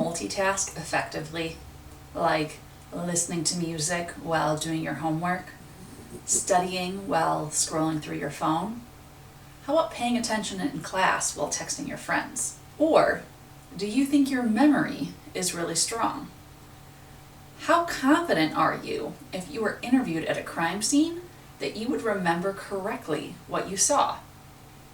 multitask effectively? Like listening to music while doing your homework? Studying while scrolling through your phone? How about paying attention in class while texting your friends? Or do you think your memory is really strong? How confident are you if you were interviewed at a crime scene that you would remember correctly what you saw?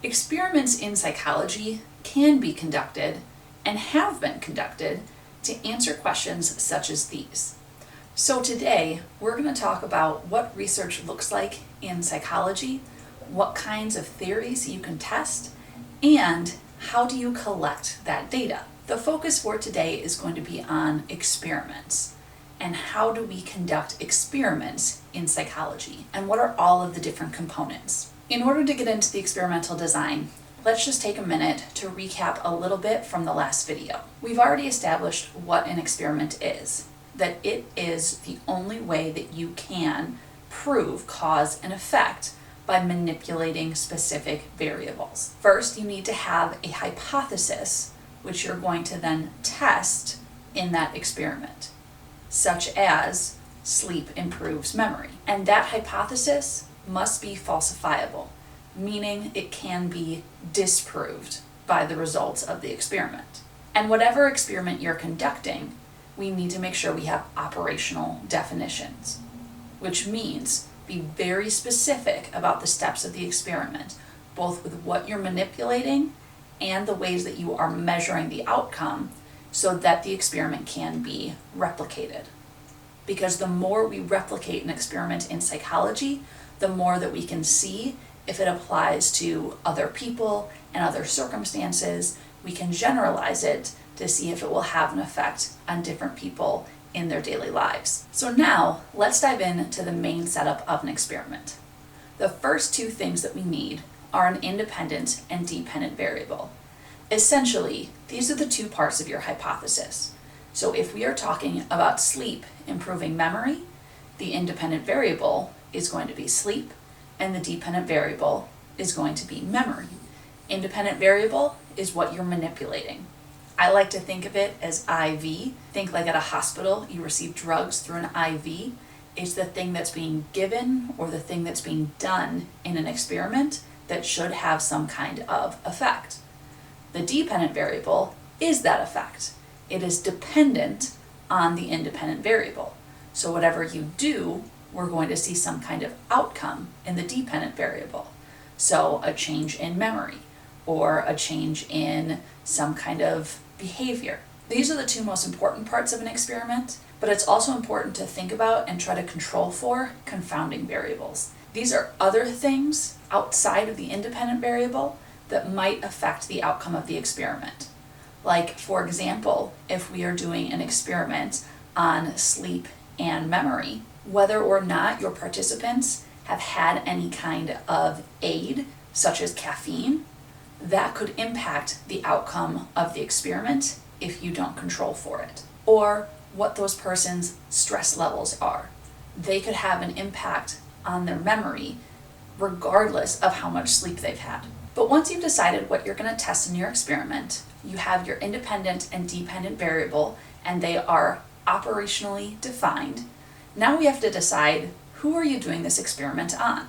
Experiments in psychology can be conducted and have been conducted to answer questions such as these. So today, we're going to talk about what research looks like in psychology, what kinds of theories you can test, and how do you collect that data. The focus for today is going to be on experiments and how do we conduct experiments in psychology and what are all of the different components. In order to get into the experimental design, let's just take a minute to recap a little bit from the last video. We've already established what an experiment is, that it is the only way that you can prove cause and effect by manipulating specific variables. First, you need to have a hypothesis, which you're going to then test in that experiment, such as sleep improves memory. And that hypothesis must be falsifiable, meaning it can be disproved by the results of the experiment. And whatever experiment you're conducting, we need to make sure we have operational definitions, which means be very specific about the steps of the experiment, both with what you're manipulating and the ways that you are measuring the outcome so that the experiment can be replicated. Because the more we replicate an experiment in psychology, the more that we can see if it applies to other people and other circumstances. We can generalize it to see if it will have an effect on different people in their daily lives. So now let's dive into the main setup of an experiment. The first two things that we need are an independent and dependent variable. Essentially, these are the two parts of your hypothesis. So if we are talking about sleep improving memory, the independent variable is going to be sleep, and the dependent variable is going to be memory. Independent variable is what you're manipulating. I like to think of it as IV. Think like at a hospital, you receive drugs through an IV. It's the thing that's being given or the thing that's being done in an experiment that should have some kind of effect. The dependent variable is that effect. It is dependent on the independent variable. So whatever you do, we're going to see some kind of outcome in the dependent variable. So a change in memory or a change in some kind of behavior. These are the two most important parts of an experiment, but it's also important to think about and try to control for confounding variables. These are other things outside of the independent variable that might affect the outcome of the experiment. Like, for example, if we are doing an experiment on sleep and memory, whether or not your participants have had any kind of aid, such as caffeine, that could impact the outcome of the experiment if you don't control for it. Or what those persons' stress levels are. They could have an impact on their memory regardless of how much sleep they've had. But once you've decided what you're going to test in your experiment, you have your independent and dependent variable, and they are operationally defined. Now we have to decide, who are you doing this experiment on?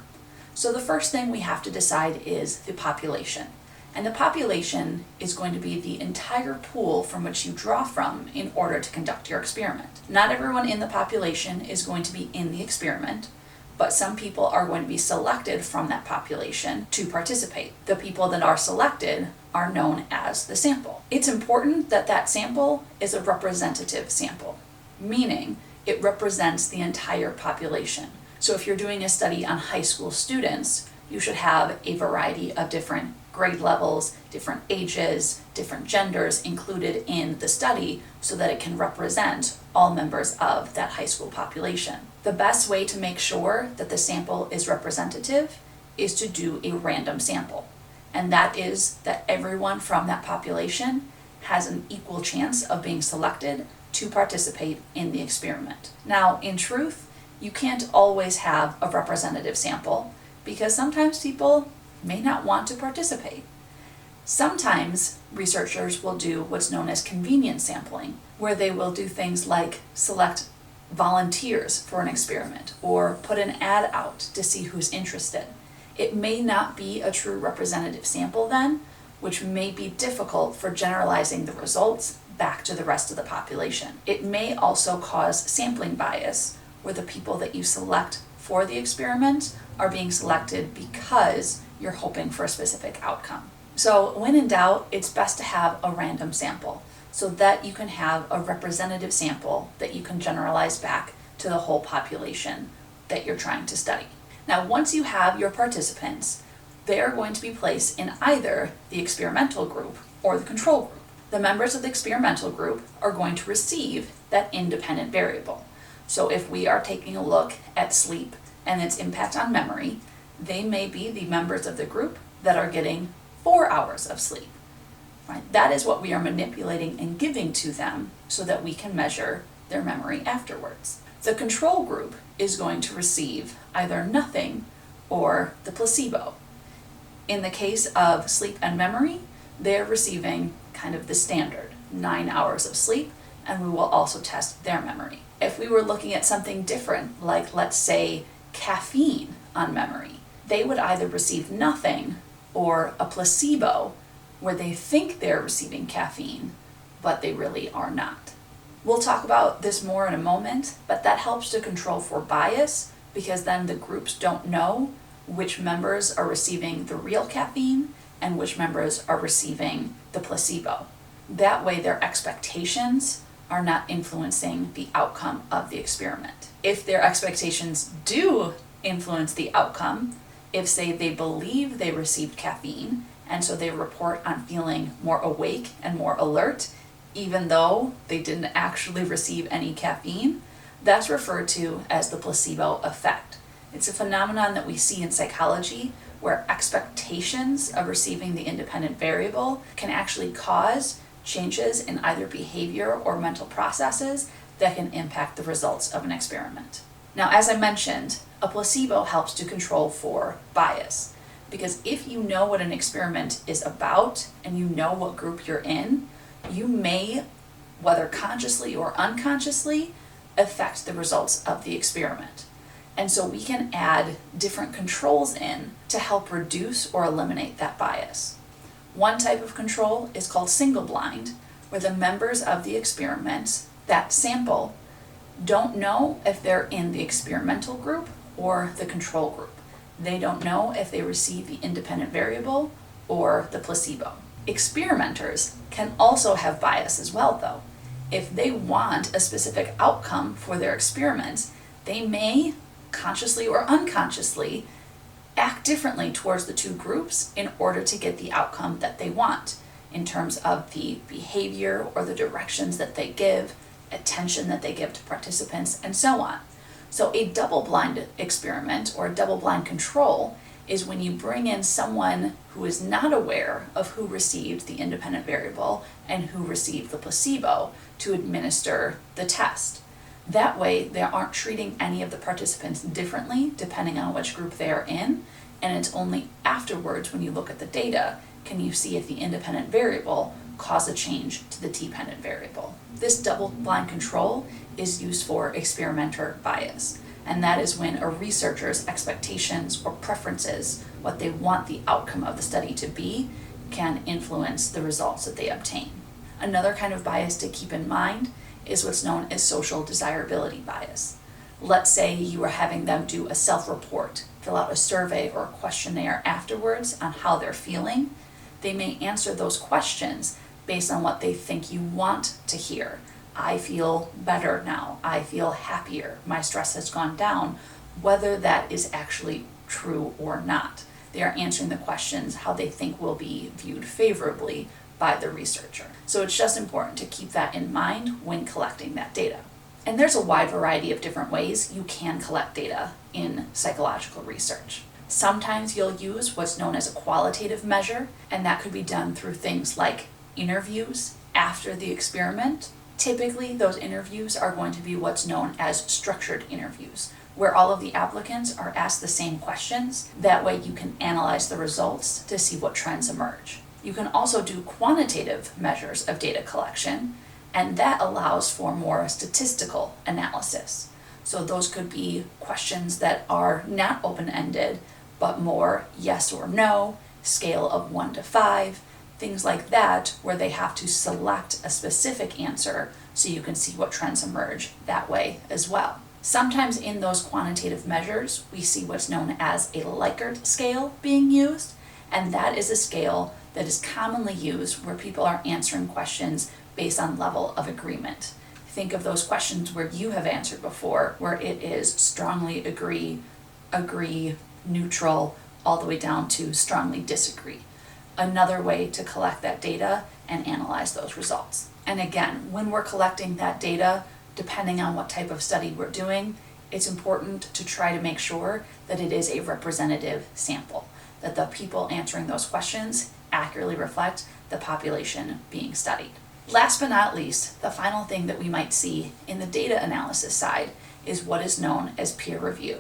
So the first thing we have to decide is the population. And the population is going to be the entire pool from which you draw from in order to conduct your experiment. Not everyone in the population is going to be in the experiment, but some people are going to be selected from that population to participate. The people that are selected are known as the sample. It's important that that sample is a representative sample, meaning it represents the entire population. So if you're doing a study on high school students, you should have a variety of different grade levels, different ages, different genders included in the study so that it can represent all members of that high school population. The best way to make sure that the sample is representative is to do a random sample. And that is that everyone from that population has an equal chance of being selected to participate in the experiment. Now, in truth, you can't always have a representative sample because sometimes people may not want to participate. Sometimes researchers will do what's known as convenience sampling, where they will do things like select volunteers for an experiment or put an ad out to see who's interested. It may not be a true representative sample then, which may be difficult for generalizing the results back to the rest of the population. It may also cause sampling bias, where the people that you select for the experiment are being selected because you're hoping for a specific outcome. So when in doubt, it's best to have a random sample so that you can have a representative sample that you can generalize back to the whole population that you're trying to study. Now, once you have your participants, they are going to be placed in either the experimental group or the control group. The members of the experimental group are going to receive that independent variable. So if we are taking a look at sleep and its impact on memory, they may be the members of the group that are getting 4 hours of sleep. Right? That is what we are manipulating and giving to them so that we can measure their memory afterwards. The control group is going to receive either nothing or the placebo. In the case of sleep and memory, they're receiving kind of the standard 9 hours of sleep, and we will also test their memory. If we were looking at something different, like let's say caffeine on memory, they would either receive nothing or a placebo where they think they're receiving caffeine, but they really are not. We'll talk about this more in a moment, but that helps to control for bias because then the groups don't know which members are receiving the real caffeine and which members are receiving the placebo. That way their expectations are not influencing the outcome of the experiment. If their expectations do influence the outcome, if say they believe they received caffeine and so they report on feeling more awake and more alert, even though they didn't actually receive any caffeine, that's referred to as the placebo effect. It's a phenomenon that we see in psychology where expectations of receiving the independent variable can actually cause changes in either behavior or mental processes that can impact the results of an experiment. Now, as I mentioned, a placebo helps to control for bias, because if you know what an experiment is about and you know what group you're in, you may, whether consciously or unconsciously, affect the results of the experiment. And so we can add different controls in to help reduce or eliminate that bias. One type of control is called single blind, where the members of the experiment, that sample, don't know if they're in the experimental group or the control group. They don't know if they receive the independent variable or the placebo. Experimenters can also have bias as well, though. If they want a specific outcome for their experiments, they may, consciously or unconsciously, act differently towards the two groups in order to get the outcome that they want in terms of the behavior or the directions that they give, attention that they give to participants, and so on. So a double-blind experiment or a double-blind control is when you bring in someone who is not aware of who received the independent variable and who received the placebo to administer the test. That way, they aren't treating any of the participants differently depending on which group they are in, and it's only afterwards when you look at the data can you see if the independent variable caused a change to the dependent variable. This double-blind control is used for experimenter bias, and that is when a researcher's expectations or preferences, what they want the outcome of the study to be, can influence the results that they obtain. Another kind of bias to keep in mind is what's known as social desirability bias. Let's say you are having them do a self-report, fill out a survey or a questionnaire afterwards on how they're feeling. They may answer those questions based on what they think you want to hear. I feel better now. I feel happier. My stress has gone down, whether that is actually true or not. They are answering the questions how they think will be viewed favorably by the researcher. So it's just important to keep that in mind when collecting that data. And there's a wide variety of different ways you can collect data in psychological research. Sometimes you'll use what's known as a qualitative measure, and that could be done through things like interviews after the experiment. Typically, those interviews are going to be what's known as structured interviews, where all of the applicants are asked the same questions. That way you can analyze the results to see what trends emerge. You can also do quantitative measures of data collection, and that allows for more statistical analysis. So those could be questions that are not open-ended, but more yes or no, scale of 1 to 5, things like that, where they have to select a specific answer so you can see what trends emerge that way as well. Sometimes in those quantitative measures, we see what's known as a Likert scale being used, and that is a scale that is commonly used where people are answering questions based on level of agreement. Think of those questions where you have answered before, where it is strongly agree, neutral, all the way down to strongly disagree. Another way to collect that data and analyze those results. And again, when we're collecting that data, depending on what type of study we're doing, it's important to try to make sure that it is a representative sample, that the people answering those questions accurately reflect the population being studied. Last but not least, the final thing that we might see in the data analysis side is what is known as peer review.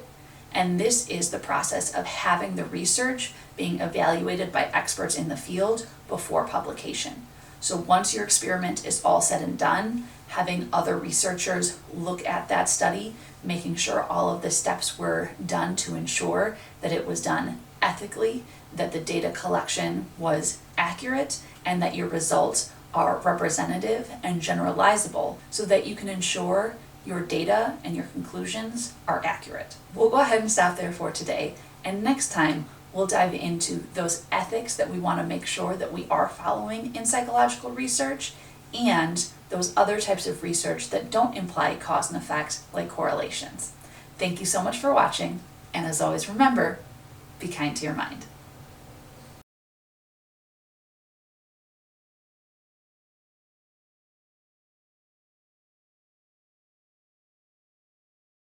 And this is the process of having the research being evaluated by experts in the field before publication. So once your experiment is all said and done, having other researchers look at that study, making sure all of the steps were done to ensure that it was done ethically, that the data collection was accurate, and that your results are representative and generalizable so that you can ensure your data and your conclusions are accurate. We'll go ahead and stop there for today, and next time we'll dive into those ethics that we want to make sure that we are following in psychological research, and those other types of research that don't imply cause and effect, like correlations. Thank you so much for watching, and as always, remember, be kind to your mind.